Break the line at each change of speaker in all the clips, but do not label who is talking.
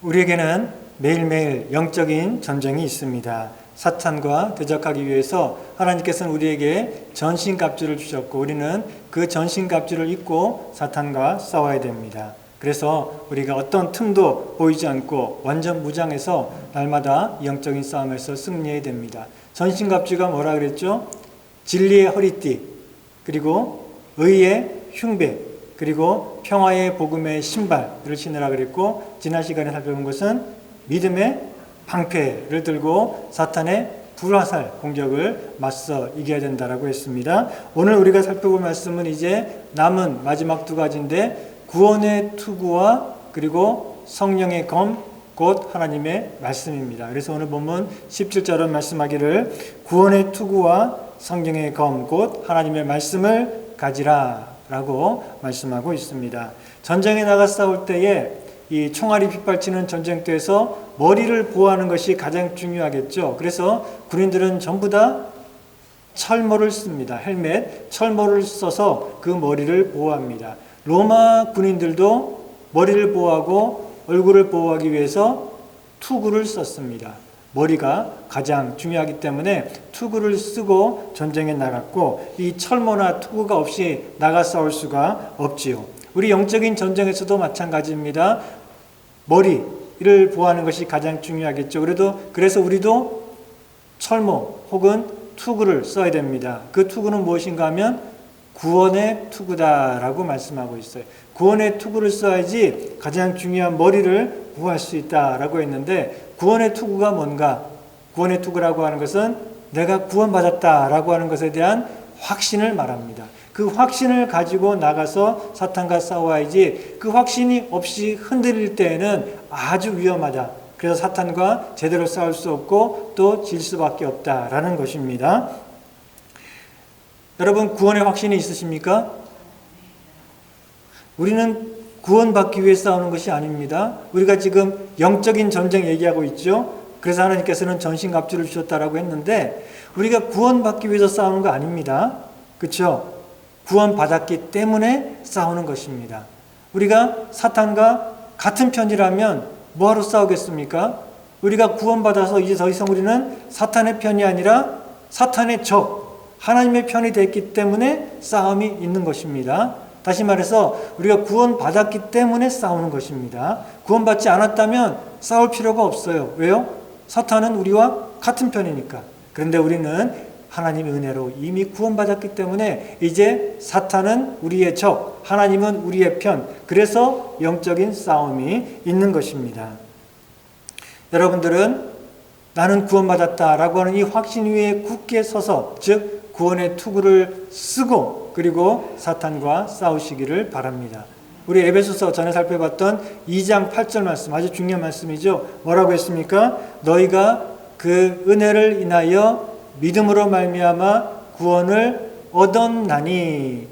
우리에게는 매일매일 영적인 전쟁이 있습니다. 사탄과 대적하기 위해서 하나님께서는 우리에게 전신갑주를 주셨고 우리는 그 전신갑주를 입고 사탄과 싸워야 됩니다. 그래서 우리가 어떤 틈도 보이지 않고 완전 무장해서 날마다 영적인 싸움에서 승리해야 됩니다. 전신갑주가 뭐라 그랬죠? 진리의 허리띠, 그리고 의의 흉배, 그리고 평화의 복음의 신발을 신으라 그랬고, 지난 시간에 살펴본 것은 믿음의 방패를 들고 사탄의 불화살 공격을 맞서 이겨야 된다라고 했습니다. 오늘 우리가 살펴볼 말씀은 이제 남은 마지막 두 가지인데, 구원의 투구와 그리고 성령의 검, 곧 하나님의 말씀입니다. 그래서 오늘 본문 17절은 말씀하기를 구원의 투구와 성령의 검, 곧 하나님의 말씀을 가지라 라고 말씀하고 있습니다. 전쟁에 나가 싸울 때에 이 총알이 빗발치는 전쟁터에서 머리를 보호하는 것이 가장 중요하겠죠. 그래서 군인들은 전부 다 철모를 씁니다. 헬멧, 철모를 써서 그 머리를 보호합니다. 로마 군인들도 머리를 보호하고 얼굴을 보호하기 위해서 투구를 썼습니다. 머리가 가장 중요하기 때문에 투구를 쓰고 전쟁에 나갔고, 이 철모나 투구가 없이 나가 싸울 수가 없지요. 우리 영적인 전쟁에서도 마찬가지입니다. 머리를 보호하는 것이 가장 중요하겠죠. 그래서 우리도 철모 혹은 투구를 써야 됩니다. 그 투구는 무엇인가 하면 구원의 투구다라고 말씀하고 있어요. 구원의 투구를 써야지 가장 중요한 머리를 보호할 수 있다라고 했는데, 구원의 투구가 뭔가? 구원의 투구라고 하는 것은 내가 구원받았다라고 하는 것에 대한 확신을 말합니다. 그 확신을 가지고 나가서 사탄과 싸워야지, 그 확신이 없이 흔들릴 때에는 아주 위험하다. 그래서 사탄과 제대로 싸울 수 없고 또 질 수밖에 없다라는 것입니다. 여러분, 구원의 확신이 있으십니까? 우리는 구원받기 위해 싸우는 것이 아닙니다. 우리가 지금 영적인 전쟁 얘기하고 있죠. 그래서 하나님께서는 전신갑주를 주셨다라고 했는데, 우리가 구원받기 위해서 싸우는 거 아닙니다. 그렇죠? 구원받았기 때문에 싸우는 것입니다. 우리가 사탄과 같은 편이라면 뭐하러 싸우겠습니까? 우리가 구원받아서 이제 더 이상 우리는 사탄의 편이 아니라 사탄의 적, 하나님의 편이 됐기 때문에 싸움이 있는 것입니다. 다시 말해서 우리가 구원받았기 때문에 싸우는 것입니다. 구원받지 않았다면 싸울 필요가 없어요. 왜요? 사탄은 우리와 같은 편이니까. 그런데 우리는 하나님의 은혜로 이미 구원받았기 때문에 이제 사탄은 우리의 적, 하나님은 우리의 편. 그래서 영적인 싸움이 있는 것입니다. 여러분들은 나는 구원받았다라고 하는 이 확신 위에 굳게 서서, 즉 구원의 투구를 쓰고 그리고 사탄과 싸우시기를 바랍니다. 우리 에베소서 전에 살펴봤던 2장 8절 말씀, 아주 중요한 말씀이죠. 뭐라고 했습니까? 너희가 그 은혜를 인하여 믿음으로 말미암아 구원을 얻었나니.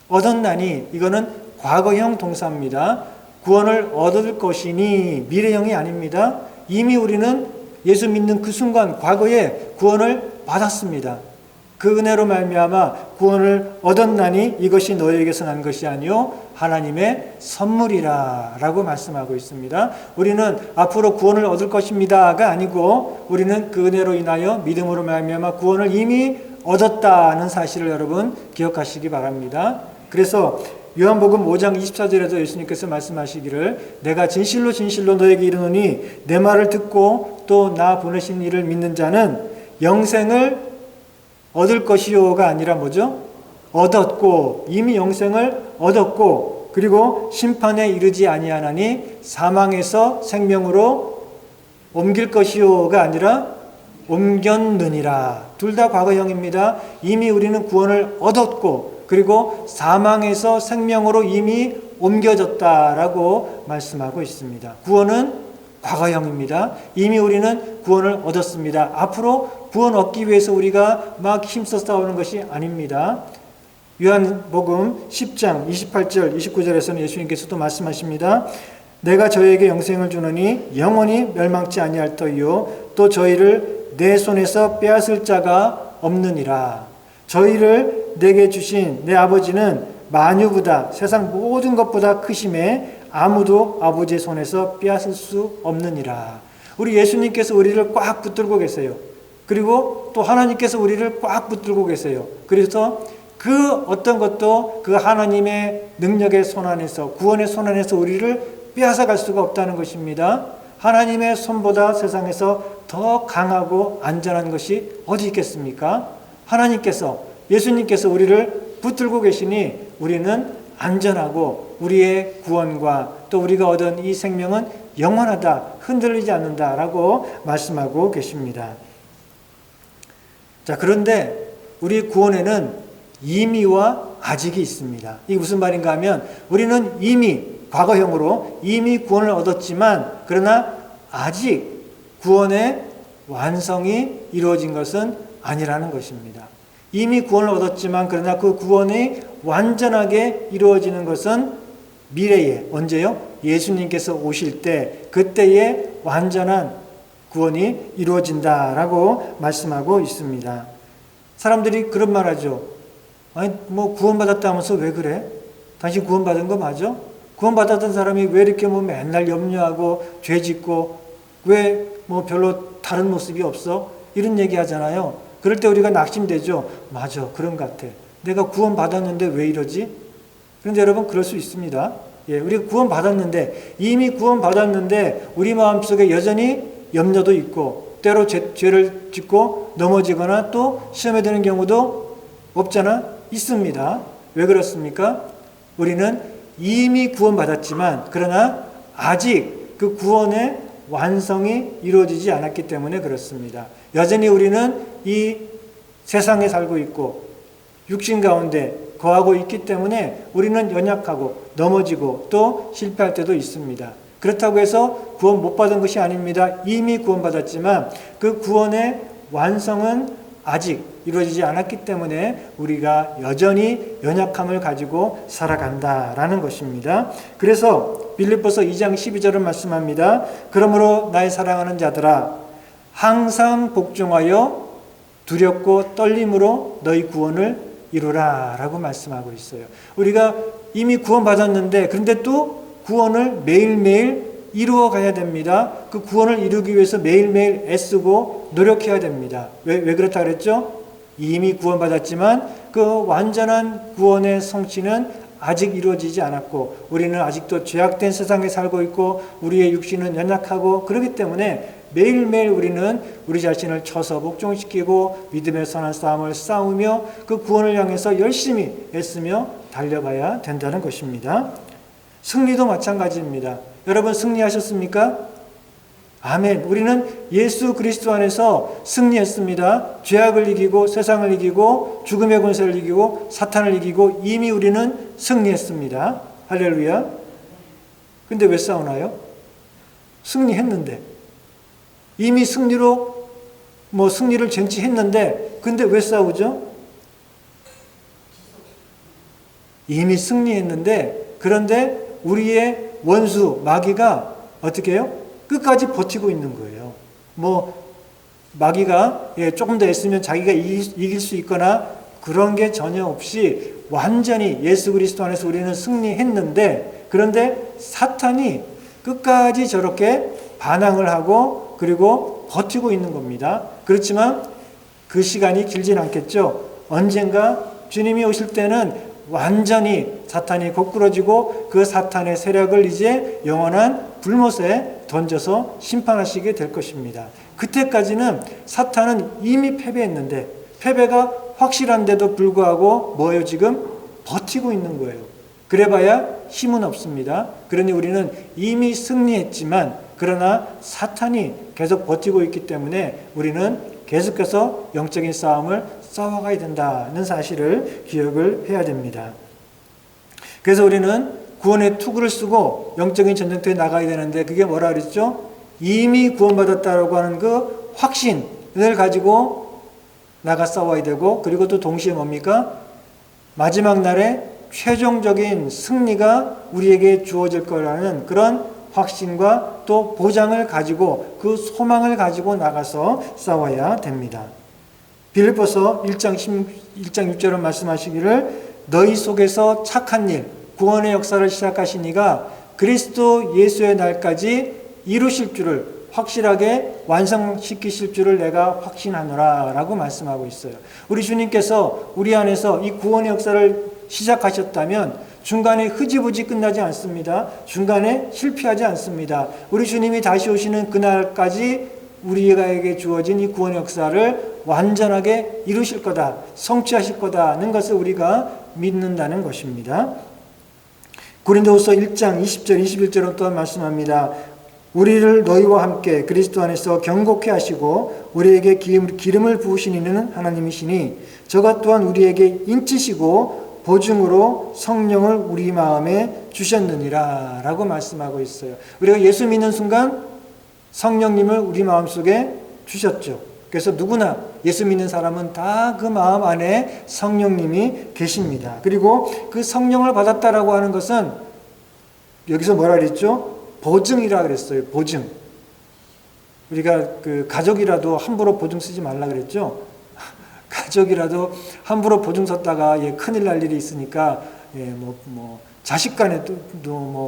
얻었나니, 이거는 과거형 동사입니다. 구원을 얻을 것이니, 미래형이 아닙니다. 이미 우리는 예수 믿는 그 순간 과거에 구원을 받았습니다. 그 은혜로 말미암아 구원을 얻었나니 이것이 너희에게서 난 것이 아니요 하나님의 선물이라 라고 말씀하고 있습니다. 우리는 앞으로 구원을 얻을 것입니다가 아니고, 우리는 그 은혜로 인하여 믿음으로 말미암아 구원을 이미 얻었다는 사실을 여러분 기억하시기 바랍니다. 그래서 요한복음 5장 24절에도 예수님께서 말씀하시기를 내가 진실로 진실로 너에게 이르노니 내 말을 듣고 또 나 보내신 이를 믿는 자는 영생을 얻을 것이요가 아니라 뭐죠? 얻었고, 이미 영생을 얻었고, 그리고 심판에 이르지 아니하나니 사망에서 생명으로 옮길 것이요가 아니라 옮겼느니라. 둘 다 과거형입니다. 이미 우리는 구원을 얻었고, 그리고 사망에서 생명으로 이미 옮겨졌다라고 말씀하고 있습니다. 구원은 과거형입니다. 이미 우리는 구원을 얻었습니다. 앞으로 구원 얻기 위해서 우리가 막 힘써 싸우는 것이 아닙니다. 요한복음 10장 28절 29절에서는 예수님께서도 말씀하십니다. 내가 저희에게 영생을 주노니 영원히 멸망치 아니할 터이요 또 저희를 내 손에서 빼앗을 자가 없느니라. 저희를 내게 주신 내 아버지는 만유보다 세상 모든 것보다 크심에 아무도 아버지의 손에서 빼앗을 수 없느니라. 우리 예수님께서 우리를 꽉 붙들고 계세요. 그리고 또 하나님께서 우리를 꽉 붙들고 계세요. 그래서 그 어떤 것도 그 하나님의 능력의 손 안에서, 구원의 손 안에서 우리를 빼앗아갈 수가 없다는 것입니다. 하나님의 손보다 세상에서 더 강하고 안전한 것이 어디 있겠습니까? 하나님께서, 예수님께서 우리를 붙들고 계시니 우리는 안전하고 우리의 구원과 또 우리가 얻은 이 생명은 영원하다, 흔들리지 않는다라고 말씀하고 계십니다. 자, 그런데 우리 구원에는 이미와 아직이 있습니다. 이게 무슨 말인가 하면 우리는 이미 과거형으로 이미 구원을 얻었지만 그러나 아직 구원의 완성이 이루어진 것은 아니라는 것입니다. 이미 구원을 얻었지만 그러나 그 구원이 완전하게 이루어지는 것은 미래에, 언제요? 예수님께서 오실 때, 그때에 완전한 구원이 이루어진다라고 말씀하고 있습니다. 사람들이 그런 말 하죠. 아니, 구원받았다 하면서 왜 그래? 당신 구원받은 거 맞아? 구원받았던 사람이 왜 이렇게 맨날 염려하고 죄 짓고 왜 별로 다른 모습이 없어? 이런 얘기 하잖아요. 그럴 때 우리가 낙심되죠. 맞아, 그런 것 같아. 내가 구원받았는데 왜 이러지? 그런데 여러분, 그럴 수 있습니다. 예, 우리가 구원받았는데, 이미 구원받았는데 우리 마음속에 여전히 염려도 있고 때로 죄를 짓고 넘어지거나 또 시험에 드는 경우도 없잖아? 있습니다. 왜 그렇습니까? 우리는 이미 구원받았지만 그러나 아직 그 구원의 완성이 이루어지지 않았기 때문에 그렇습니다. 여전히 우리는 이 세상에 살고 있고 육신 가운데 거하고 있기 때문에 우리는 연약하고 넘어지고 또 실패할 때도 있습니다. 그렇다고 해서 구원 못 받은 것이 아닙니다. 이미 구원받았지만 그 구원의 완성은 아직 이루어지지 않았기 때문에 우리가 여전히 연약함을 가지고 살아간다라는 것입니다. 그래서 빌립보서 2장 12절은 말씀합니다. 그러므로 나의 사랑하는 자들아, 항상 복종하여 두렵고 떨림으로 너희 구원을 이루라 라고 말씀하고 있어요. 우리가 이미 구원받았는데 그런데 또 구원을 매일매일 이루어 가야 됩니다. 그 구원을 이루기 위해서 매일매일 애쓰고 노력해야 됩니다. 왜 그렇다 그랬죠? 이미 구원받았지만 그 완전한 구원의 성취는 아직 이루어지지 않았고 우리는 아직도 죄악된 세상에 살고 있고 우리의 육신은 연약하고 그렇기 때문에 매일매일 우리는 우리 자신을 쳐서 복종시키고 믿음의 선한 싸움을 싸우며 그 구원을 향해서 열심히 애쓰며 달려가야 된다는 것입니다. 승리도 마찬가지입니다. 여러분, 승리하셨습니까? 아멘. 우리는 예수 그리스도 안에서 승리했습니다. 죄악을 이기고 세상을 이기고 죽음의 권세를 이기고 사탄을 이기고 이미 우리는 승리했습니다. 할렐루야. 근데 왜 싸우나요? 승리했는데. 이미 승리로 승리를 쟁취했는데 근데 왜 싸우죠? 이미 승리했는데 그런데 우리의 원수 마귀가 어떻게 해요? 끝까지 버티고 있는 거예요. 마귀가 조금 더 애쓰면 자기가 이길 수 있거나 그런 게 전혀 없이 완전히 예수 그리스도 안에서 우리는 승리했는데 그런데 사탄이 끝까지 저렇게 반항을 하고 그리고 버티고 있는 겁니다. 그렇지만 그 시간이 길진 않겠죠. 언젠가 주님이 오실 때는 완전히 사탄이 거꾸러지고 그 사탄의 세력을 이제 영원한 불못에 던져서 심판하시게 될 것입니다. 그때까지는 사탄은 이미 패배했는데 패배가 확실한데도 불구하고 뭐예요? 지금 버티고 있는 거예요. 그래봐야 힘은 없습니다. 그러니 우리는 이미 승리했지만 그러나 사탄이 계속 버티고 있기 때문에 우리는 계속해서 영적인 싸움을 싸워가야 된다는 사실을 기억을 해야 됩니다. 그래서 우리는 구원의 투구를 쓰고 영적인 전쟁터에 나가야 되는데 그게 뭐라 그랬죠? 이미 구원받았다라고 하는 그 확신을 가지고 나가 싸워야 되고 그리고 또 동시에 뭡니까? 마지막 날에 최종적인 승리가 우리에게 주어질 거라는 그런 확신과 또 보장을 가지고 그 소망을 가지고 나가서 싸워야 됩니다. 빌립보서 1장 6절은 말씀하시기를 너희 속에서 착한 일, 구원의 역사를 시작하신 이가 그리스도 예수의 날까지 이루실 줄을, 확실하게 완성시키실 줄을 내가 확신하노라 라고 말씀하고 있어요. 우리 주님께서 우리 안에서 이 구원의 역사를 시작하셨다면 중간에 흐지부지 끝나지 않습니다. 중간에 실패하지 않습니다. 우리 주님이 다시 오시는 그날까지 우리에게 주어진 이 구원의 역사를 완전하게 이루실 거다, 성취하실 거다는 것을 우리가 믿는다는 것입니다. 고린도후서 1장 20절 21절은 또한 말씀합니다. 우리를 너희와 함께 그리스도 안에서 경고케 하시고 우리에게 기름을 부으신 이는 하나님이시니 저가 또한 우리에게 인치시고 보증으로 성령을 우리 마음에 주셨느니라 라고 말씀하고 있어요. 우리가 예수 믿는 순간 성령님을 우리 마음속에 주셨죠. 그래서 누구나 예수 믿는 사람은 다 그 마음 안에 성령님이 계십니다. 그리고 그 성령을 받았다라고 하는 것은 여기서 뭐라 그랬죠? 보증이라 그랬어요. 보증. 우리가 그 가족이라도 함부로 보증 쓰지 말라 그랬죠? 가족이라도 함부로 보증 썼다가 큰일 날 일이 있으니까 자식 간에도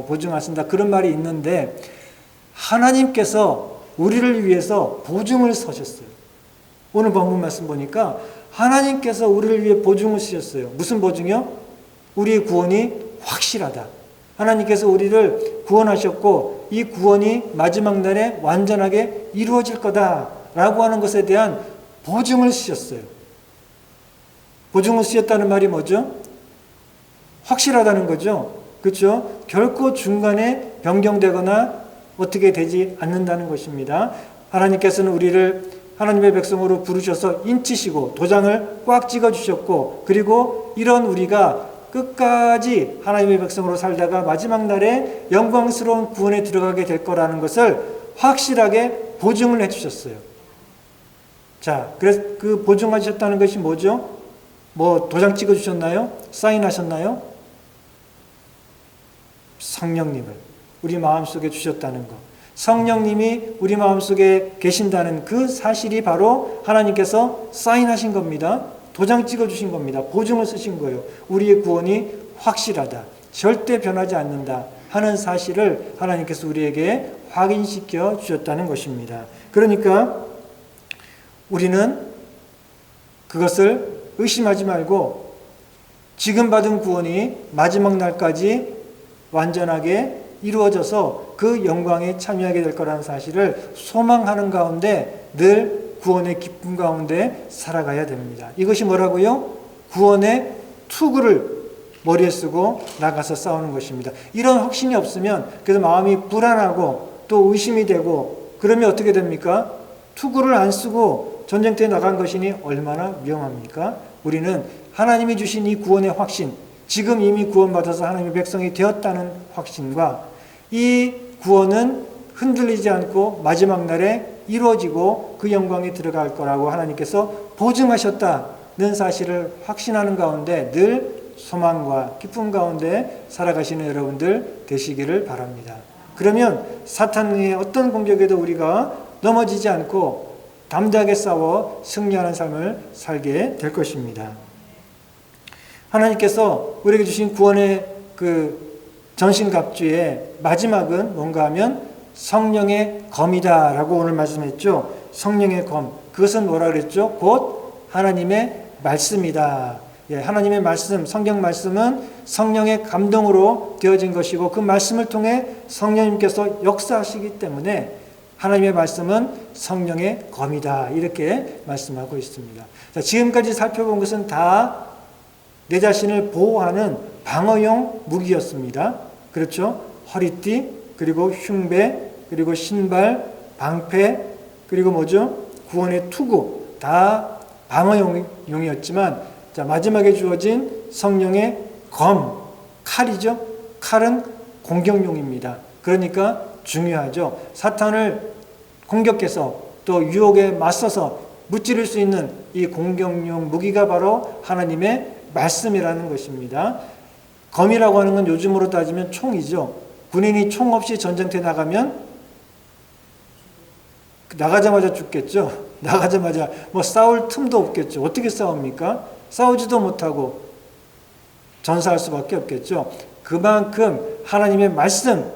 보증 안 쓴다 그런 말이 있는데 하나님께서 우리를 위해서 보증을 서셨어요. 오늘 본문 말씀 보니까 하나님께서 우리를 위해 보증을 쓰셨어요. 무슨 보증이요? 우리의 구원이 확실하다. 하나님께서 우리를 구원하셨고 이 구원이 마지막 날에 완전하게 이루어질 거다라고 하는 것에 대한 보증을 쓰셨어요. 보증을 쓰셨다는 말이 뭐죠? 확실하다는 거죠. 그렇죠? 결코 중간에 변경되거나 어떻게 되지 않는다는 것입니다. 하나님께서는 우리를 하나님의 백성으로 부르셔서 인치시고 도장을 꽉 찍어주셨고 그리고 이런 우리가 끝까지 하나님의 백성으로 살다가 마지막 날에 영광스러운 구원에 들어가게 될 거라는 것을 확실하게 보증을 해주셨어요. 자, 그래서 그 보증하셨다는 것이 뭐죠? 도장 찍어주셨나요? 사인하셨나요? 성령님을 우리 마음속에 주셨다는 것. 성령님이 우리 마음속에 계신다는 그 사실이 바로 하나님께서 사인하신 겁니다. 도장 찍어주신 겁니다. 보증을 쓰신 거예요. 우리의 구원이 확실하다. 절대 변하지 않는다 하는 사실을 하나님께서 우리에게 확인시켜 주셨다는 것입니다. 그러니까 우리는 그것을 의심하지 말고 지금 받은 구원이 마지막 날까지 완전하게 이루어져서 그 영광에 참여하게 될 거라는 사실을 소망하는 가운데 늘 구원의 기쁨 가운데 살아가야 됩니다. 이것이 뭐라고요? 구원의 투구를 머리에 쓰고 나가서 싸우는 것입니다. 이런 확신이 없으면 그래서 마음이 불안하고 또 의심이 되고 그러면 어떻게 됩니까? 투구를 안 쓰고 전쟁터에 나간 것이니 얼마나 위험합니까? 우리는 하나님이 주신 이 구원의 확신, 지금 이미 구원받아서 하나님의 백성이 되었다는 확신과 이 구원은 흔들리지 않고 마지막 날에 이루어지고 그 영광에 들어갈 거라고 하나님께서 보증하셨다는 사실을 확신하는 가운데 늘 소망과 기쁨 가운데 살아가시는 여러분들 되시기를 바랍니다. 그러면 사탄의 어떤 공격에도 우리가 넘어지지 않고 담대하게 싸워 승리하는 삶을 살게 될 것입니다. 하나님께서 우리에게 주신 구원의 그 전신갑주의 마지막은 뭔가 하면 성령의 검이다 라고 오늘 말씀했죠. 성령의 검. 그것은 뭐라 그랬죠? 곧 하나님의 말씀이다. 하나님의 말씀, 성경 말씀은 성령의 감동으로 되어진 것이고 그 말씀을 통해 성령님께서 역사하시기 때문에 하나님의 말씀은 성령의 검이다. 이렇게 말씀하고 있습니다. 자, 지금까지 살펴본 것은 다 내 자신을 보호하는 방어용 무기였습니다. 그렇죠? 허리띠, 그리고 흉배, 그리고 신발, 방패, 그리고 뭐죠? 구원의 투구, 다 방어용이었지만 자, 마지막에 주어진 성령의 검, 칼이죠? 칼은 공격용입니다. 그러니까 중요하죠. 사탄을 공격해서 또 유혹에 맞서서 무찌를 수 있는 이 공격용 무기가 바로 하나님의 말씀이라는 것입니다. 검이라고 하는 건 요즘으로 따지면 총이죠. 군인이 총 없이 전쟁터에 나가면 나가자마자 죽겠죠. 나가자마자 싸울 틈도 없겠죠. 어떻게 싸웁니까? 싸우지도 못하고 전사할 수밖에 없겠죠. 그만큼 하나님의 말씀,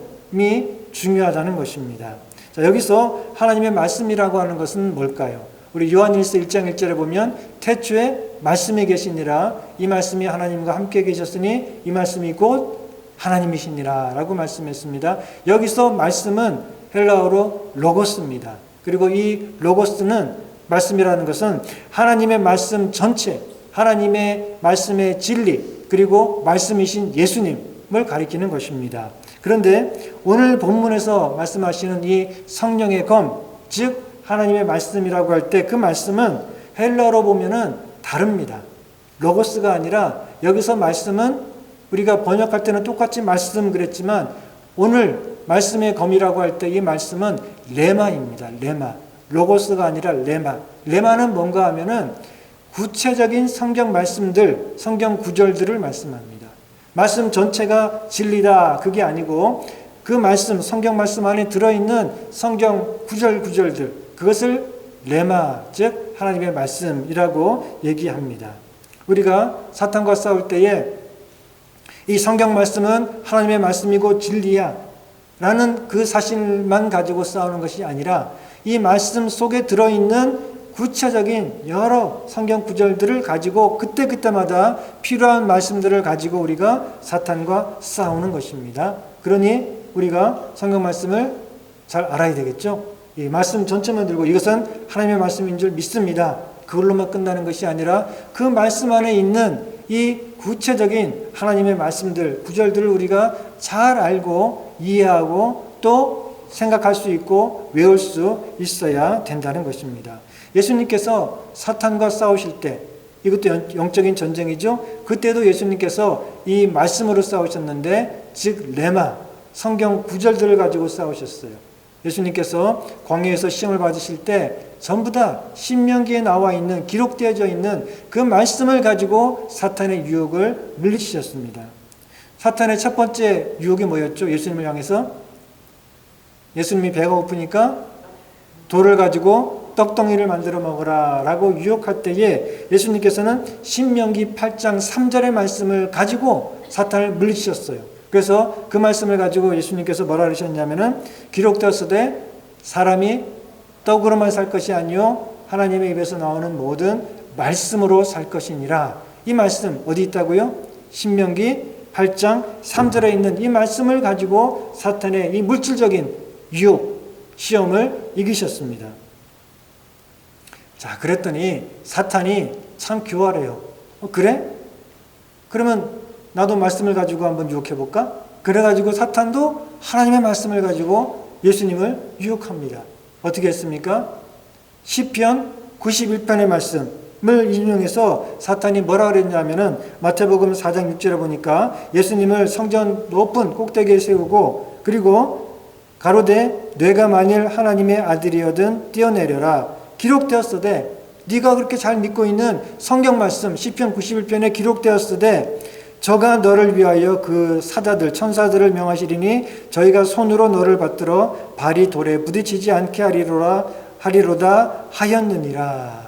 중요하다는 것입니다. 자, 여기서 하나님의 말씀이라고 하는 것은 뭘까요? 우리 요한일서 1장 1절에 보면 태초에 말씀이 계시니라 이 말씀이 하나님과 함께 계셨으니 이 말씀이 곧 하나님이시니라 라고 말씀했습니다. 여기서 말씀은 헬라어로 로고스입니다. 그리고 이 로고스는 말씀이라는 것은 하나님의 말씀 전체, 하나님의 말씀의 진리, 그리고 말씀이신 예수님을 가리키는 것입니다. 그런데 오늘 본문에서 말씀하시는 이 성령의 검, 즉 하나님의 말씀이라고 할 때 그 말씀은 헬라어로 보면은 다릅니다. 로고스가 아니라 여기서 말씀은 우리가 번역할 때는 똑같이 말씀 그랬지만 오늘 말씀의 검이라고 할 때 이 말씀은 레마입니다. 레마. 로고스가 아니라 레마. 레마는 뭔가 하면은 구체적인 성경 말씀들, 성경 구절들을 말씀합니다. 말씀 전체가 진리다 그게 아니고 그 말씀, 성경 말씀 안에 들어있는 성경 구절들 그것을 레마, 즉 하나님의 말씀이라고 얘기합니다. 우리가 사탄과 싸울 때에 이 성경 말씀은 하나님의 말씀이고 진리야 라는 그 사실만 가지고 싸우는 것이 아니라 이 말씀 속에 들어있는 구체적인 여러 성경 구절들을 가지고 그때그때마다 필요한 말씀들을 가지고 우리가 사탄과 싸우는 것입니다. 그러니 우리가 성경 말씀을 잘 알아야 되겠죠. 이 말씀 전체만 들고 이것은 하나님의 말씀인 줄 믿습니다. 그걸로만 끝나는 것이 아니라 그 말씀 안에 있는 이 구체적인 하나님의 말씀들, 구절들을 우리가 잘 알고 이해하고 또 생각할 수 있고 외울 수 있어야 된다는 것입니다. 예수님께서 사탄과 싸우실 때 이것도 영적인 전쟁이죠. 그때도 예수님께서 이 말씀으로 싸우셨는데 즉 레마, 성경 구절들을 가지고 싸우셨어요. 예수님께서 광야에서 시험을 받으실 때 전부 다 신명기에 나와 있는 기록되어져 있는 그 말씀을 가지고 사탄의 유혹을 물리치셨습니다. 사탄의 첫 번째 유혹이 뭐였죠? 예수님을 향해서 예수님이 배가 고프니까 돌을 가지고 떡덩이를 만들어 먹으라 라고 유혹할 때에 예수님께서는 신명기 8장 3절의 말씀을 가지고 사탄을 물리치셨어요. 그래서 그 말씀을 가지고 예수님께서 뭐라 그러셨냐면은 기록되었으되 사람이 떡으로만 살 것이 아니요 하나님의 입에서 나오는 모든 말씀으로 살 것이니라. 이 말씀 어디 있다고요? 신명기 8장 3절에 있는 이 말씀을 가지고 사탄의 이 물질적인 유혹, 시험을 이기셨습니다. 자, 그랬더니 사탄이 참 교활해요. 그래? 그러면 나도 말씀을 가지고 한번 유혹해볼까? 그래가지고 사탄도 하나님의 말씀을 가지고 예수님을 유혹합니다. 어떻게 했습니까? 시편 91편의 말씀을 인용해서 사탄이 뭐라 그랬냐면은 마태복음 4장 6절에 보니까 예수님을 성전 높은 꼭대기에 세우고 그리고 가로되 내가 만일 하나님의 아들이어든 뛰어내려라. 기록되었으되 네가 그렇게 잘 믿고 있는 성경 말씀 시편 91편에 기록되었으되 저가 너를 위하여 그 사자들 천사들을 명하시리니 저희가 손으로 너를 받들어 발이 돌에 부딪히지 않게 하리로다 하였느니라.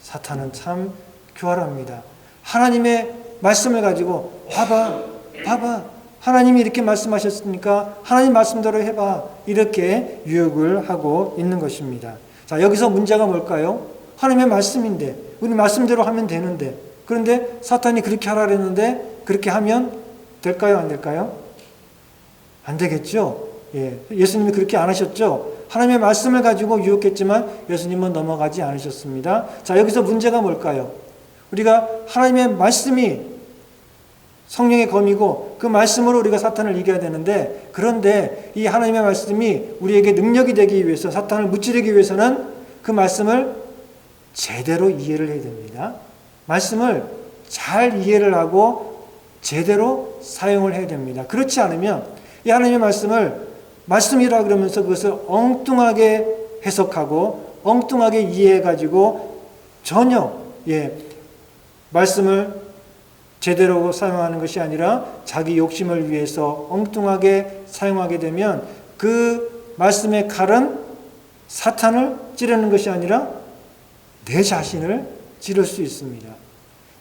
사탄은 참 교활합니다. 하나님의 말씀을 가지고 봐봐 하나님이 이렇게 말씀하셨으니까 하나님 말씀대로 해봐 이렇게 유혹을 하고 있는 것입니다. 자, 여기서 문제가 뭘까요? 하나님의 말씀인데 우리 말씀대로 하면 되는데 그런데 사탄이 그렇게 하라 그랬는데 그렇게 하면 될까요? 안 될까요? 안 되겠죠. 예수님이 그렇게 안 하셨죠. 하나님의 말씀을 가지고 유혹했지만 예수님은 넘어가지 않으셨습니다. 자, 여기서 문제가 뭘까요? 우리가 하나님의 말씀이 성령의 검이고 그 말씀으로 우리가 사탄을 이겨야 되는데 그런데 이 하나님의 말씀이 우리에게 능력이 되기 위해서 사탄을 무찌르기 위해서는 그 말씀을 제대로 이해를 해야 됩니다. 말씀을 잘 이해를 하고 제대로 사용을 해야 됩니다. 그렇지 않으면 이 하나님의 말씀을 말씀이라 그러면서 그것을 엉뚱하게 해석하고 엉뚱하게 이해해가지고 전혀 말씀을 제대로 사용하는 것이 아니라 자기 욕심을 위해서 엉뚱하게 사용하게 되면 그 말씀의 칼은 사탄을 찌르는 것이 아니라 내 자신을 찌를 수 있습니다.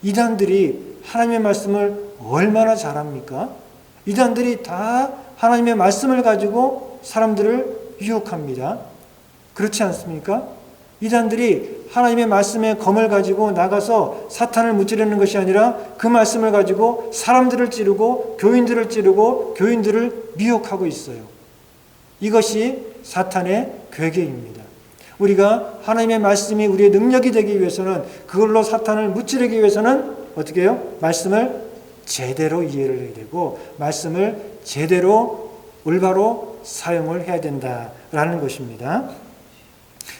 이단들이 하나님의 말씀을 얼마나 잘합니까? 이단들이 다 하나님의 말씀을 가지고 사람들을 유혹합니다. 그렇지 않습니까? 이단들이 하나님의 말씀의 검을 가지고 나가서 사탄을 무찌르는 것이 아니라 그 말씀을 가지고 사람들을 찌르고 교인들을 찌르고 교인들을 미혹하고 있어요. 이것이 사탄의 괴계입니다. 우리가 하나님의 말씀이 우리의 능력이 되기 위해서는, 그걸로 사탄을 무찌르기 위해서는 어떻게 해요? 말씀을 제대로 이해를 해야 되고 말씀을 제대로 올바로 사용을 해야 된다라는 것입니다.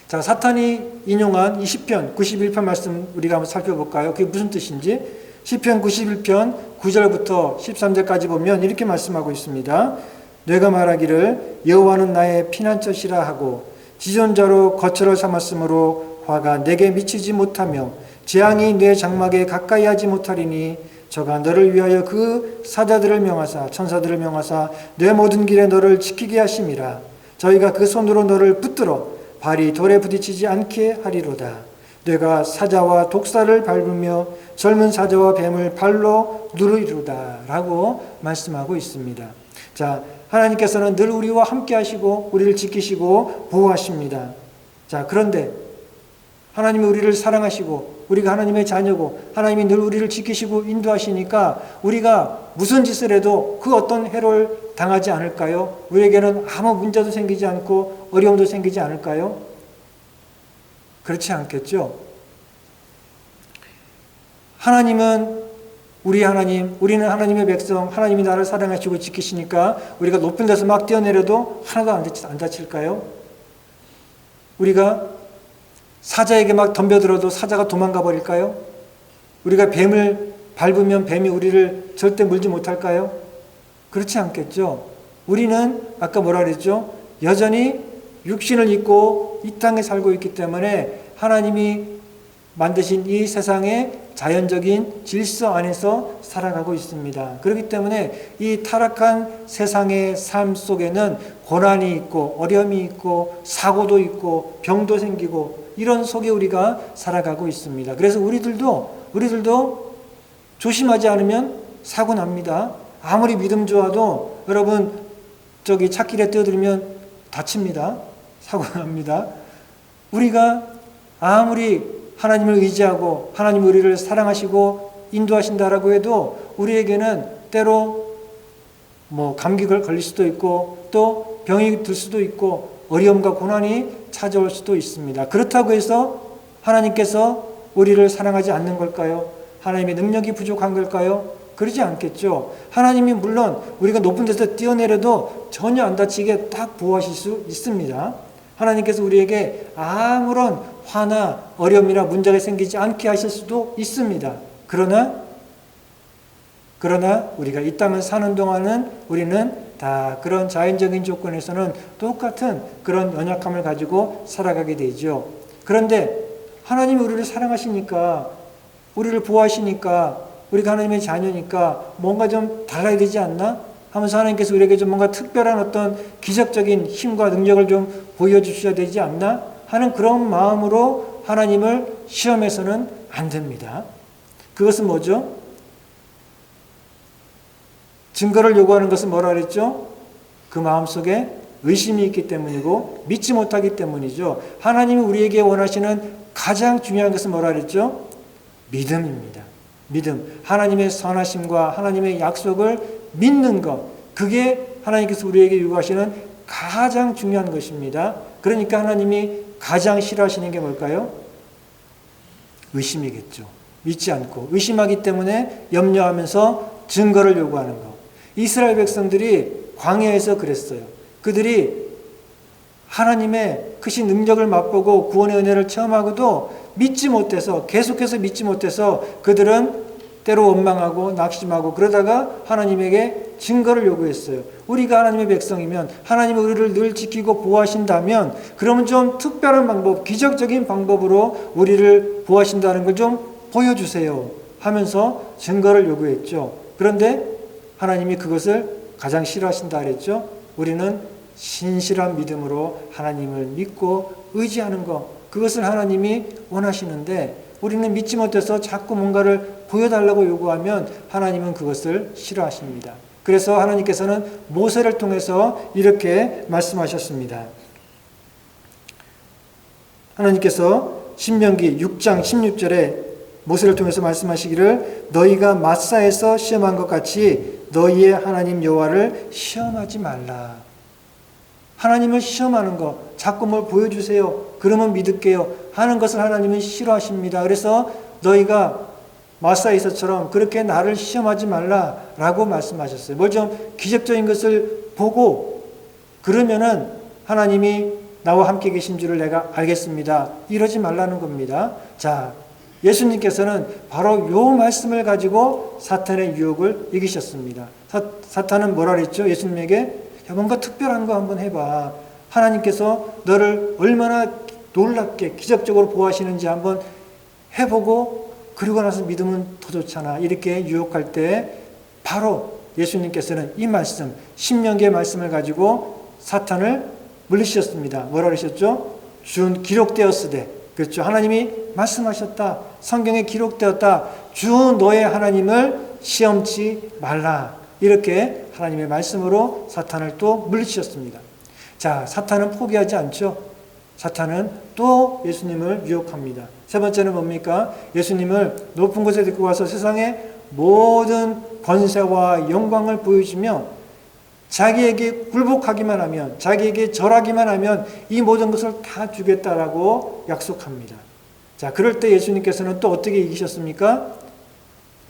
자, 사탄이 인용한 이 시편 91편 말씀 우리가 한번 살펴볼까요? 그게 무슨 뜻인지. 시편 91편 9절부터 13절까지 보면 이렇게 말씀하고 있습니다. 내가 말하기를 여호와는 나의 피난처시라 하고 지존자로 거처를 삼았으므로 화가 내게 미치지 못하며 재앙이 내 장막에 가까이 하지 못하리니 저가 너를 위하여 그 사자들을 명하사 천사들을 명하사 내 모든 길에 너를 지키게 하심이라. 저희가 그 손으로 너를 붙들어 발이 돌에 부딪히지 않게 하리로다. 내가 사자와 독사를 밟으며 젊은 사자와 뱀을 발로 누르리로다 라고 말씀하고 있습니다. 자, 하나님께서는 늘 우리와 함께 하시고 우리를 지키시고 보호하십니다. 자, 그런데 하나님이 우리를 사랑하시고 우리가 하나님의 자녀고 하나님이 늘 우리를 지키시고 인도하시니까 우리가 무슨 짓을 해도 그 어떤 해를 당하지 않을까요? 우리에게는 아무 문제도 생기지 않고 어려움도 생기지 않을까요? 그렇지 않겠죠? 하나님은 우리 하나님, 우리는 하나님의 백성, 하나님이 나를 사랑하시고 지키시니까 우리가 높은 데서 막 뛰어내려도 하나도 안 다칠까요? 우리가 사자에게 막 덤벼들어도 사자가 도망가 버릴까요? 우리가 뱀을 밟으면 뱀이 우리를 절대 물지 못할까요? 그렇지 않겠죠? 우리는 아까 뭐라 그랬죠? 여전히 육신을 입고 이 땅에 살고 있기 때문에 하나님이 만드신 이 세상의 자연적인 질서 안에서 살아가고 있습니다. 그렇기 때문에 이 타락한 세상의 삶 속에는 고난이 있고 어려움이 있고 사고도 있고 병도 생기고 이런 속에 우리가 살아가고 있습니다. 그래서 우리들도 조심하지 않으면 사고 납니다. 아무리 믿음 좋아도 여러분 저기 찻길에 뛰어들면 다칩니다. 사고 납니다. 우리가 아무리 하나님을 의지하고 하나님 우리를 사랑하시고 인도하신다라고 해도 우리에게는 때로 감기가 걸릴 수도 있고 또 병이 들 수도 있고 어려움과 고난이 찾아올 수도 있습니다. 그렇다고 해서 하나님께서 우리를 사랑하지 않는 걸까요? 하나님의 능력이 부족한 걸까요? 그러지 않겠죠. 하나님이 물론 우리가 높은 데서 뛰어내려도 전혀 안 다치게 딱 보호하실 수 있습니다. 하나님께서 우리에게 아무런 화나 어려움이나 문제가 생기지 않게 하실 수도 있습니다. 그러나 우리가 이 땅을 사는 동안은 우리는 다 그런 자연적인 조건에서는 똑같은 그런 연약함을 가지고 살아가게 되죠. 그런데 하나님이 우리를 사랑하시니까 우리를 보호하시니까 우리가 하나님의 자녀니까 뭔가 좀 달라야 되지 않나? 하면서 하나님께서 우리에게 좀 뭔가 특별한 어떤 기적적인 힘과 능력을 좀 보여주셔야 되지 않나? 하는 그런 마음으로 하나님을 시험해서는 안 됩니다. 그것은 뭐죠? 증거를 요구하는 것은 뭐라 그랬죠? 그 마음속에 의심이 있기 때문이고 믿지 못하기 때문이죠. 하나님이 우리에게 원하시는 가장 중요한 것은 뭐라 그랬죠? 믿음입니다. 믿음. 하나님의 선하심과 하나님의 약속을 믿는 것. 그게 하나님께서 우리에게 요구하시는 가장 중요한 것입니다. 그러니까 하나님이 가장 싫어하시는 게 뭘까요? 의심이겠죠. 믿지 않고 의심하기 때문에 염려하면서 증거를 요구하는 것. 이스라엘 백성들이 광야에서 그랬어요. 그들이 하나님의 크신 능력을 맛보고 구원의 은혜를 체험하고도 믿지 못해서 계속해서 믿지 못해서 그들은 때로 원망하고 낙심하고 그러다가 하나님에게 증거를 요구했어요. 우리가 하나님의 백성이면 하나님이 우리를 늘 지키고 보호하신다면 그러면 좀 특별한 방법, 기적적인 방법으로 우리를 보호하신다는 걸 좀 보여주세요 하면서 증거를 요구했죠. 그런데 하나님이 그것을 가장 싫어하신다 그랬죠. 우리는 신실한 믿음으로 하나님을 믿고 의지하는 것, 그것을 하나님이 원하시는데 우리는 믿지 못해서 자꾸 뭔가를 보여달라고 요구하면 하나님은 그것을 싫어하십니다. 그래서 하나님께서는 모세를 통해서 이렇게 말씀하셨습니다. 하나님께서 신명기 6장 16절에 모세를 통해서 말씀하시기를 너희가 마사에서 시험한 것 같이 너희의 하나님 여호와를 시험하지 말라. 하나님을 시험하는 거, 자꾸 뭘 보여주세요. 그러면 믿을게요. 하는 것을 하나님은 싫어하십니다. 그래서 너희가 마사에서처럼 그렇게 나를 시험하지 말라라고 말씀하셨어요. 뭘 좀 기적적인 것을 보고 그러면은 하나님이 나와 함께 계신 줄을 내가 알겠습니다. 이러지 말라는 겁니다. 자, 예수님께서는 바로 이 말씀을 가지고 사탄의 유혹을 이기셨습니다. 사탄은 뭐라 그랬죠? 예수님에게 야, 뭔가 특별한 거 한번 해봐. 하나님께서 너를 얼마나 놀랍게 기적적으로 보호하시는지 한번 해보고 그러고 나서 믿으면 더 좋잖아. 이렇게 유혹할 때 바로 예수님께서는 이 말씀, 신명기의 말씀을 가지고 사탄을 물리셨습니다. 뭐라 그러셨죠? 준 기록되었으되. 그렇죠. 하나님이 말씀하셨다. 성경에 기록되었다. 주 너의 하나님을 시험치 말라. 이렇게 하나님의 말씀으로 사탄을 또 물리치셨습니다. 자, 사탄은 포기하지 않죠. 사탄은 또 예수님을 유혹합니다. 세 번째는 뭡니까? 예수님을 높은 곳에 데리고 가서 세상의 모든 권세와 영광을 보여주며 자기에게 굴복하기만 하면, 자기에게 절하기만 하면 이 모든 것을 다 주겠다라고 약속합니다. 자, 그럴 때 예수님께서는 또 어떻게 이기셨습니까?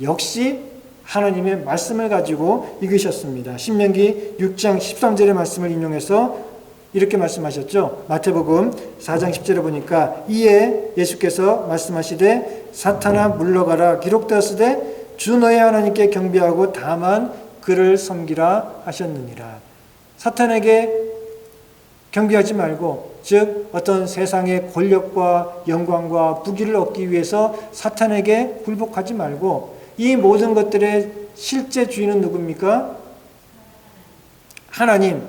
역시 하나님의 말씀을 가지고 이기셨습니다. 신명기 6장 13절의 말씀을 인용해서 이렇게 말씀하셨죠. 마태복음 4장 10절에 보니까 이에 예수께서 말씀하시되 사탄아 물러가라 기록되었으되 주 너의 하나님께 경배하고 다만 그를 섬기라 하셨느니라. 사탄에게 경배하지 말고, 즉 어떤 세상의 권력과 영광과 부귀를 얻기 위해서 사탄에게 굴복하지 말고 이 모든 것들의 실제 주인은 누굽니까? 하나님.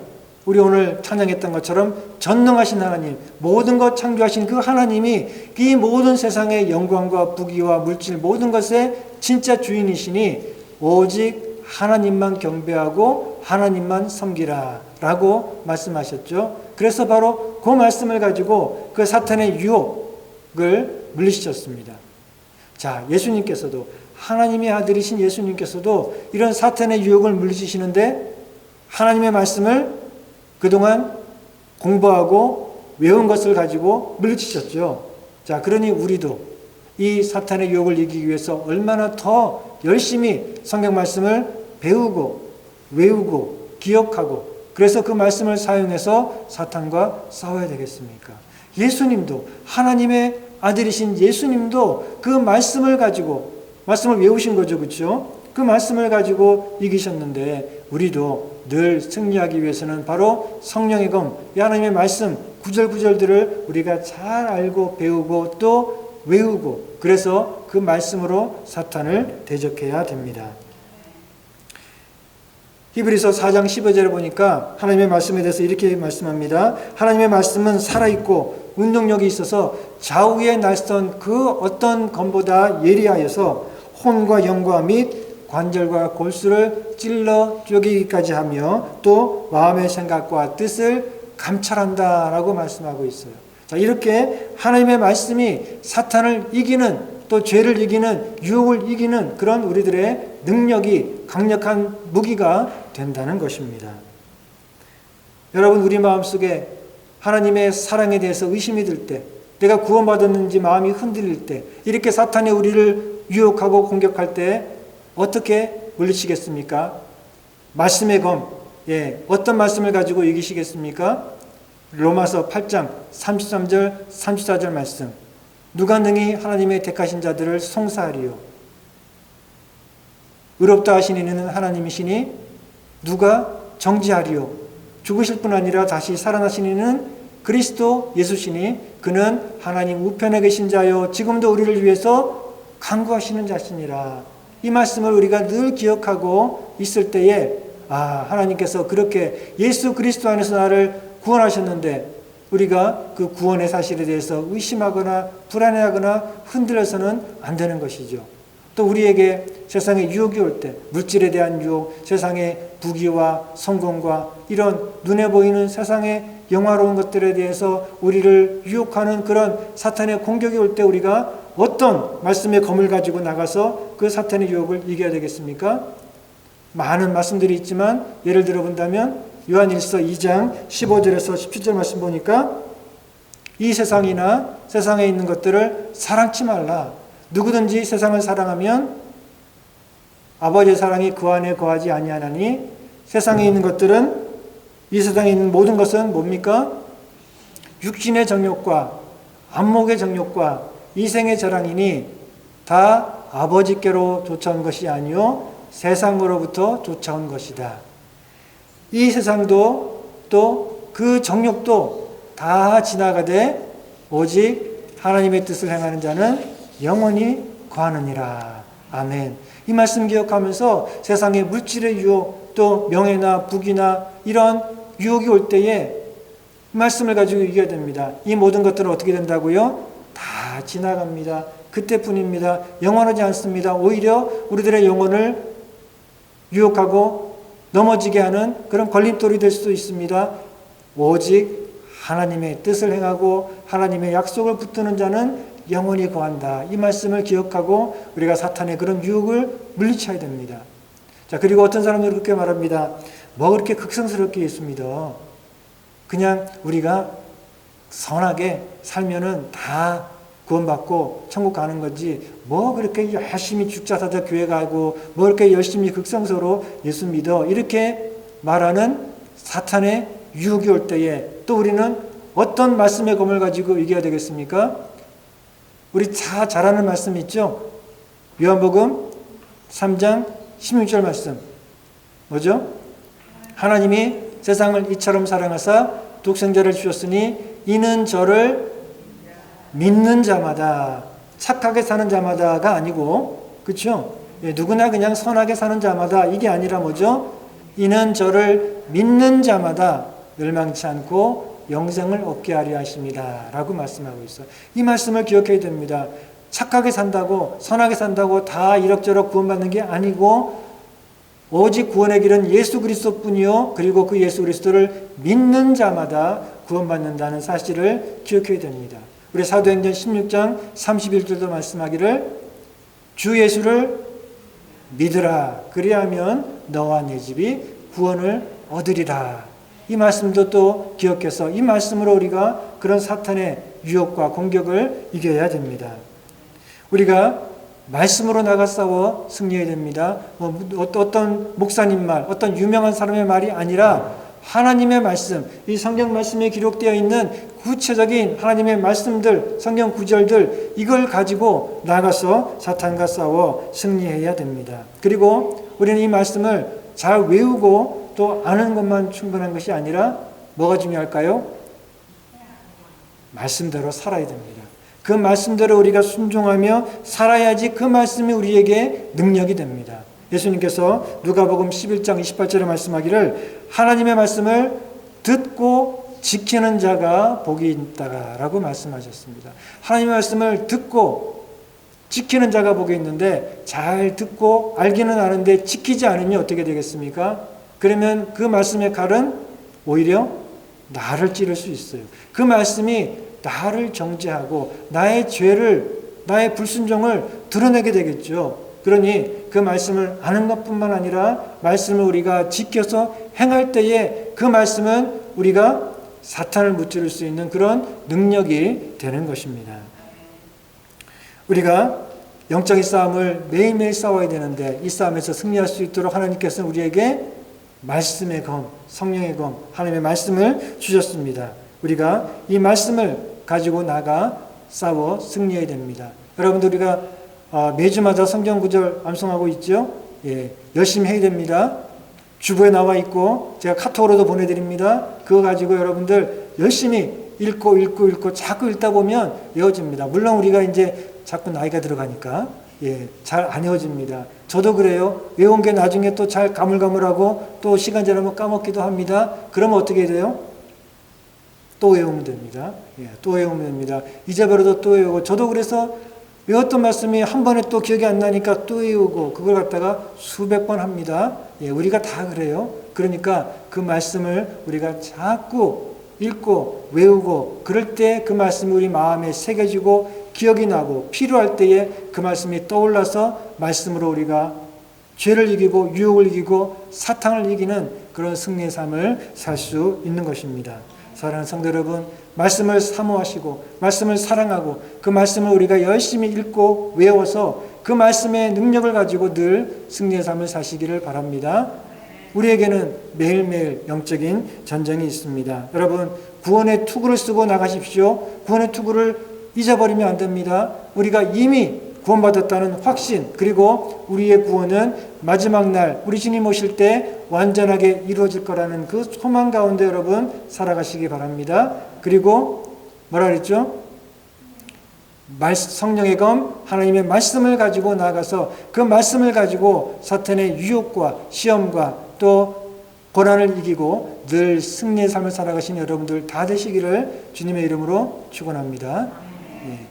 우리 오늘 찬양했던 것처럼 전능하신 하나님, 모든 것 창조하신 그 하나님이 이 모든 세상의 영광과 부귀와 물질 모든 것의 진짜 주인이시니 오직 하나님만 경배하고 하나님만 섬기라 라고 말씀하셨죠. 그래서 바로 그 말씀을 가지고 그 사탄의 유혹을 물리치셨습니다. 자, 예수님께서도, 하나님의 아들이신 예수님께서도 이런 사탄의 유혹을 물리치시는데 하나님의 말씀을 그동안 공부하고 외운 것을 가지고 물리치셨죠. 자, 그러니 우리도 이 사탄의 유혹을 이기기 위해서 얼마나 더 열심히 성경 말씀을 배우고 외우고 기억하고 그래서 그 말씀을 사용해서 사탄과 싸워야 되겠습니까? 예수님도, 하나님의 아들이신 예수님도 그 말씀을 가지고, 말씀을 외우신 거죠. 그렇죠? 그 말씀을 가지고 이기셨는데 우리도 늘 승리하기 위해서는 바로 성령의 검, 하나님의 말씀 구절구절들을 우리가 잘 알고 배우고 또 외우고 그래서 그 말씀으로 사탄을 대적해야 됩니다. 히브리서 4장 15절에 보니까 하나님의 말씀에 대해서 이렇게 말씀합니다. 하나님의 말씀은 살아있고 운동력이 있어서 좌우에 날선 그 어떤 검보다 예리하여서 혼과 영과 및 관절과 골수를 찔러 쪼개기까지 하며 또 마음의 생각과 뜻을 감찰한다라고 말씀하고 있어요. 자, 이렇게 하나님의 말씀이 사탄을 이기는, 또 죄를 이기는, 유혹을 이기는 그런 우리들의 능력이, 강력한 무기가 된다는 것입니다. 여러분, 우리 마음속에 하나님의 사랑에 대해서 의심이 들 때, 내가 구원받았는지 마음이 흔들릴 때, 이렇게 사탄이 우리를 유혹하고 공격할 때 어떻게 물리치겠습니까? 말씀의 검, 어떤 말씀을 가지고 이기시겠습니까? 로마서 8장 33절 34절 말씀. 누가 능히 하나님의 택하신 자들을 송사하리요? 의롭다 하신 이는 하나님이시니 누가 정죄하리요? 죽으실 뿐 아니라 다시 살아나신 이는 그리스도 예수시니 그는 하나님 우편에 계신 자요 지금도 우리를 위해서 간구하시는 자시니라. 이 말씀을 우리가 늘 기억하고 있을 때에 하나님께서 그렇게 예수 그리스도 안에서 나를 구원하셨는데 우리가 그 구원의 사실에 대해서 의심하거나 불안해하거나 흔들려서는 안 되는 것이죠. 또 우리에게 세상의 유혹이 올 때, 물질에 대한 유혹, 세상의 부귀와 성공과 이런 눈에 보이는 세상의 영화로운 것들에 대해서 우리를 유혹하는 그런 사탄의 공격이 올 때 우리가 어떤 말씀의 검을 가지고 나가서 그 사탄의 유혹을 이겨야 되겠습니까? 많은 말씀들이 있지만 예를 들어 본다면 요한일서 2장 15절에서 17절 말씀 보니까 이 세상이나 세상에 있는 것들을 사랑치 말라. 누구든지 세상을 사랑하면 아버지의 사랑이 그 안에 거하지 아니하나니 세상에 있는 것들은 이 세상에 있는 모든 것은 뭡니까? 육신의 정욕과 안목의 정욕과 이생의 자랑이니 다 아버지께로 쫓아온 것이 아니요 세상으로부터 쫓아온 것이다. 이 세상도 또 그 정욕도 다 지나가되 오직 하나님의 뜻을 행하는 자는 영원히 거하느니라. 아멘. 이 말씀 기억하면서 세상의 물질의 유혹 또 명예나 부귀나 이런 유혹이 올 때에 말씀을 가지고 이겨야 됩니다. 이 모든 것들은 어떻게 된다고요? 다 지나갑니다. 그때뿐입니다. 영원하지 않습니다. 오히려 우리들의 영혼을 유혹하고 넘어지게 하는 그런 걸림돌이 될 수도 있습니다. 오직 하나님의 뜻을 행하고 하나님의 약속을 붙드는 자는 영원히 거한다. 이 말씀을 기억하고 우리가 사탄의 그런 유혹을 물리쳐야 됩니다. 자, 그리고 어떤 사람들은 그렇게 말합니다. 뭐 그렇게 극성스럽게 예수 믿어? 그냥 우리가 선하게 살면은 다 구원받고 천국 가는 거지 뭐 그렇게 열심히 죽자사자 교회 가고 뭐 그렇게 열심히 극성서로 예수 믿어 이렇게 말하는 사탄의 유혹이 올 때에 또 우리는 어떤 말씀의 검을 가지고 이겨야 되겠습니까? 우리 잘 아는 말씀 있죠? 요한복음 3장 16절 말씀 뭐죠? 하나님이 세상을 이처럼 사랑하사 독생자를 주셨으니 이는 저를 믿는 자마다 착하게 사는 자마다가 아니고 그렇죠? 누구나 그냥 선하게 사는 자마다 이게 아니라 뭐죠? 이는 저를 믿는 자마다 멸망치 않고 영생을 얻게 하려 하십니다 라고 말씀하고 있어요. 이 말씀을 기억해야 됩니다. 착하게 산다고 선하게 산다고 다 이럭저럭 구원받는 게 아니고 오직 구원의 길은 예수 그리스도뿐이요 그리고 그 예수 그리스도를 믿는 자마다 구원받는다는 사실을 기억해야 됩니다. 우리 사도행전 16장 31절도 말씀하기를 주 예수를 믿으라 그리하면 너와 네 집이 구원을 얻으리라. 이 말씀도 또 기억해서 이 말씀으로 우리가 그런 사탄의 유혹과 공격을 이겨야 됩니다. 우리가 말씀으로 나가 싸워 승리해야 됩니다. 어떤 목사님 말, 어떤 유명한 사람의 말이 아니라 하나님의 말씀, 이 성경 말씀에 기록되어 있는 구체적인 하나님의 말씀들, 성경 구절들 이걸 가지고 나가서 사탄과 싸워 승리해야 됩니다. 그리고 우리는 이 말씀을 잘 외우고 또 아는 것만 충분한 것이 아니라 뭐가 중요할까요? 말씀대로 살아야 됩니다. 그 말씀대로 우리가 순종하며 살아야지 그 말씀이 우리에게 능력이 됩니다. 예수님께서 누가복음 11장 28절에 말씀하기를 하나님의 말씀을 듣고 지키는 자가 복이 있다라고 말씀하셨습니다. 하나님의 말씀을 듣고 지키는 자가 복이 있는데 잘 듣고 알기는 아는데 지키지 않으면 어떻게 되겠습니까? 그러면 그 말씀의 칼은 오히려 나를 찌를 수 있어요. 그 말씀이 나를 정죄하고 나의 죄를 나의 불순종을 드러내게 되겠죠. 그러니 그 말씀을 아는 것뿐만 아니라 말씀을 우리가 지켜서 행할 때에 그 말씀은 우리가 사탄을 무찌를 수 있는 그런 능력이 되는 것입니다. 우리가 영적인 싸움을 매일매일 싸워야 되는데 이 싸움에서 승리할 수 있도록 하나님께서는 우리에게 말씀의 검, 성령의 검, 하나님의 말씀을 주셨습니다. 우리가 이 말씀을 가지고 나가 싸워 승리해야 됩니다. 여러분들 우리가 매주마다 성경 구절 암송하고 있죠? 예, 열심히 해야 됩니다. 주보에 나와 있고 제가 카톡으로도 보내드립니다. 그거 가지고 여러분들 열심히 읽고 자꾸 읽다 보면 외워집니다. 물론 우리가 이제 자꾸 나이가 들어가니까 잘 안 외워집니다. 저도 그래요. 외운 게 나중에 또 잘 가물가물하고 또 시간 지나면 까먹기도 합니다. 그러면 어떻게 돼요? 또 외우면 됩니다. 또 외우면 됩니다. 잊어버려도 또 외우고 저도 그래서 외웠던 말씀이 한 번에 또 기억이 안 나니까 또 외우고 그걸 갖다가 수백 번 합니다. 예, 우리가 다 그래요. 그러니까 그 말씀을 우리가 자꾸 읽고 외우고 그럴 때 그 말씀이 우리 마음에 새겨지고 기억이 나고 필요할 때에 그 말씀이 떠올라서 말씀으로 우리가 죄를 이기고 유혹을 이기고 사탄을 이기는 그런 승리의 삶을 살 수 있는 것입니다. 사랑하는 성도 여러분, 말씀을 사모하시고 말씀을 사랑하고 그 말씀을 우리가 열심히 읽고 외워서 그 말씀의 능력을 가지고 늘 승리의 삶을 사시기를 바랍니다. 우리에게는 매일매일 영적인 전쟁이 있습니다. 여러분, 구원의 투구를 쓰고 나가십시오. 구원의 투구를 잊어버리면 안 됩니다. 우리가 이미 구원받았다는 확신, 그리고 우리의 구원은 마지막 날 우리 주님 오실 때 완전하게 이루어질 거라는 그 소망 가운데 여러분 살아가시기 바랍니다. 그리고 뭐라 그랬죠? 성령의 검, 하나님의 말씀을 가지고 나아가서 그 말씀을 가지고 사탄의 유혹과 시험과 또 고난을 이기고 늘 승리의 삶을 살아가신 여러분들 다 되시기를 주님의 이름으로 축원합니다. 예.